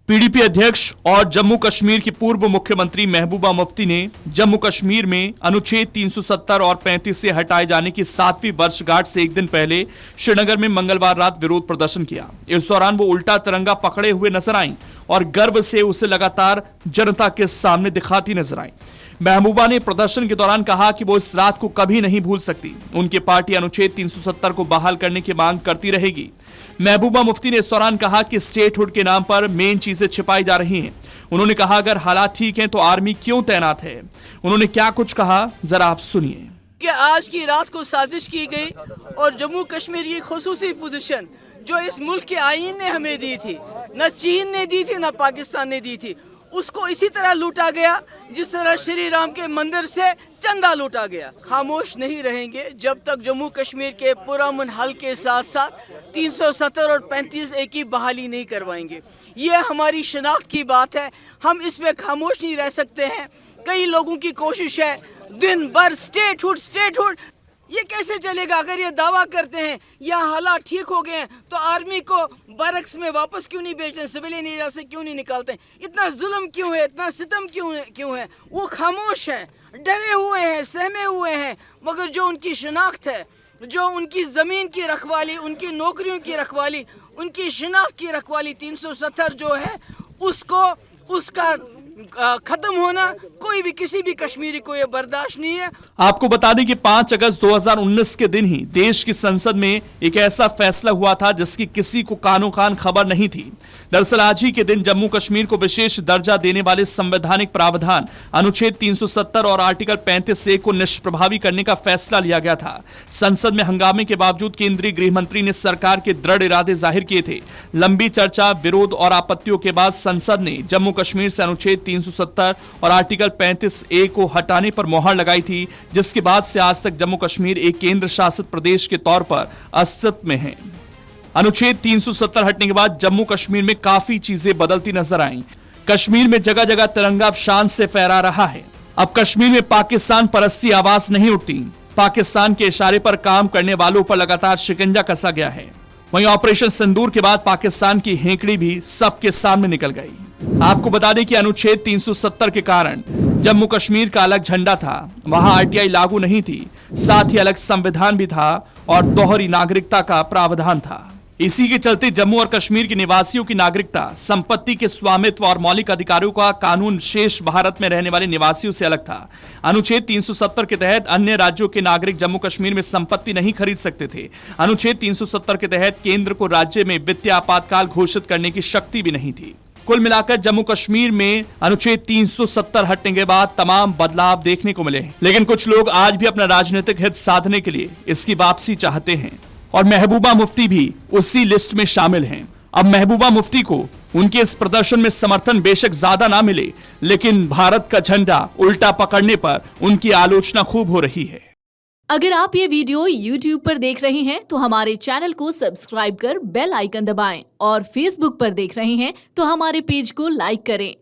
PDP अध्यक्ष और जम्मू कश्मीर की पूर्व मुख्यमंत्री महबूबा मुफ्ती ने जम्मू कश्मीर में अनुच्छेद 370 और 35 से हटाए जाने की 7वीं वर्षगांठ से एक दिन पहले श्रीनगर में मंगलवार रात विरोध प्रदर्शन किया। इस दौरान वो उल्टा तिरंगा पकड़े हुए नजर आईं और गर्व से उसे लगातार जनता के सामने दिखाती नजर आईं। महबूबा ने प्रदर्शन के दौरान कहा कि वो इस रात को कभी नहीं भूल सकती। उनकी पार्टी अनुच्छेद 370 को बहाल करने की मांग करती रहेगी। महबूबा मुफ्ती ने इस दौरान कहा कि स्टेटहुड के नाम पर मेन चीजें छिपाई जा रही हैं। उन्होंने कहा अगर हालात ठीक हैं तो आर्मी क्यों तैनात है। उन्होंने क्या कुछ कहा, जरा आप सुनिए। कि आज की रात को साजिश की गई और जम्मू कश्मीर की खुसूसी पोजीशन जो इस मुल्क के आईन ने हमें दी थी, न चीन ने दी थी न पाकिस्तान ने दी थी, उसको इसी तरह लूटा गया जिस तरह श्री राम के मंदिर से चंदा लूटा गया। खामोश नहीं रहेंगे जब तक जम्मू कश्मीर के पुरअमन हल के साथ साथ 370 और 35A की बहाली नहीं करवाएंगे। ये हमारी शनाख्त की बात है, हम इसमें खामोश नहीं रह सकते हैं। कई लोगों की कोशिश है दिन भर स्टेटहुड ये कैसे चलेगा। अगर ये दावा करते हैं यहाँ हालात ठीक हो गए हैं तो आर्मी को बैरक्स में वापस क्यों नहीं भेजते, सिविलियन एरिया से क्यों नहीं निकालते, इतना जुल्म क्यों है, इतना सितम क्यों है। वो खामोश हैं, डरे हुए हैं, सहमे हुए हैं। मगर जो उनकी शनाख्त है, जो उनकी ज़मीन की रखवाली, उनकी नौकरियों की रखवाली, उनकी शनाख्त की रखवाली 370 जो है उसका खत्म होना कोई भी किसी भी कश्मीरी को यह बर्दाश्त नहीं है। आपको बता दें कि 5 अगस्त 2019 के दिन ही देश की संसद में एक ऐसा फैसला हुआ था जिसकी किसी को कानो कान खबर नहीं थी। दरअसल आज ही के दिन जम्मू कश्मीर को विशेष दर्जा देने वाले संवैधानिक प्रावधान अनुच्छेद 370 और आर्टिकल 35A को निष्प्रभावी करने का फैसला लिया गया था। संसद में हंगामे के बावजूद केंद्रीय गृह मंत्री ने सरकार के दृढ़ इरादे जाहिर किए थे। लंबी चर्चा, विरोध और आपत्तियों के बाद संसद ने जम्मू कश्मीर से अनुच्छेद 370 और आर्टिकल 35A को हटाने पर मोहर लगाई थी, जिसके बाद से आज तक जम्मू कश्मीर एक केंद्र शासित प्रदेश के तौर पर अस्तित्व में है। अनुच्छेद 370 हटने के बाद जम्मू कश्मीर में काफी चीजें बदलती नजर आईं। कश्मीर में जगह जगह तिरंगा अब शान से फहरा रहा है। अब कश्मीर में पाकिस्तान परस्ती आवाज नहीं उठती। पाकिस्तान के इशारे पर काम करने वालों पर लगातार शिकंजा कसा गया है। वहीं ऑपरेशन सिंदूर के बाद पाकिस्तान की हेकड़ी भी सबके सामने निकल गई। आपको बता दें कि अनुच्छेद 370 के कारण जम्मू कश्मीर का अलग झंडा था, वहां RTI लागू नहीं थी, साथ ही अलग संविधान भी था और दोहरी नागरिकता का प्रावधान था। इसी के चलते जम्मू और कश्मीर के निवासियों की नागरिकता, संपत्ति के स्वामित्व और मौलिक अधिकारों का कानून शेष भारत में रहने वाले निवासियों से अलग था। अनुच्छेद 370 के तहत अन्य राज्यों के नागरिक जम्मू कश्मीर में संपत्ति नहीं खरीद सकते थे। अनुच्छेद 370 के तहत केंद्र को राज्य में वित्तीय आपातकाल घोषित करने की शक्ति भी नहीं थी। कुल मिलाकर जम्मू कश्मीर में अनुच्छेद 370 हटने के बाद तमाम बदलाव देखने को मिले, लेकिन कुछ लोग आज भी अपना राजनीतिक हित साधने के लिए इसकी वापसी चाहते हैं और महबूबा मुफ्ती भी उसी लिस्ट में शामिल हैं। अब महबूबा मुफ्ती को उनके इस प्रदर्शन में समर्थन बेशक ज्यादा ना मिले, लेकिन भारत का झंडा उल्टा पकड़ने पर उनकी आलोचना खूब हो रही है। अगर आप ये वीडियो YouTube पर देख रहे हैं तो हमारे चैनल को सब्सक्राइब कर बेल आइकन दबाएं और Facebook पर देख रहे हैं तो हमारे पेज को लाइक करें।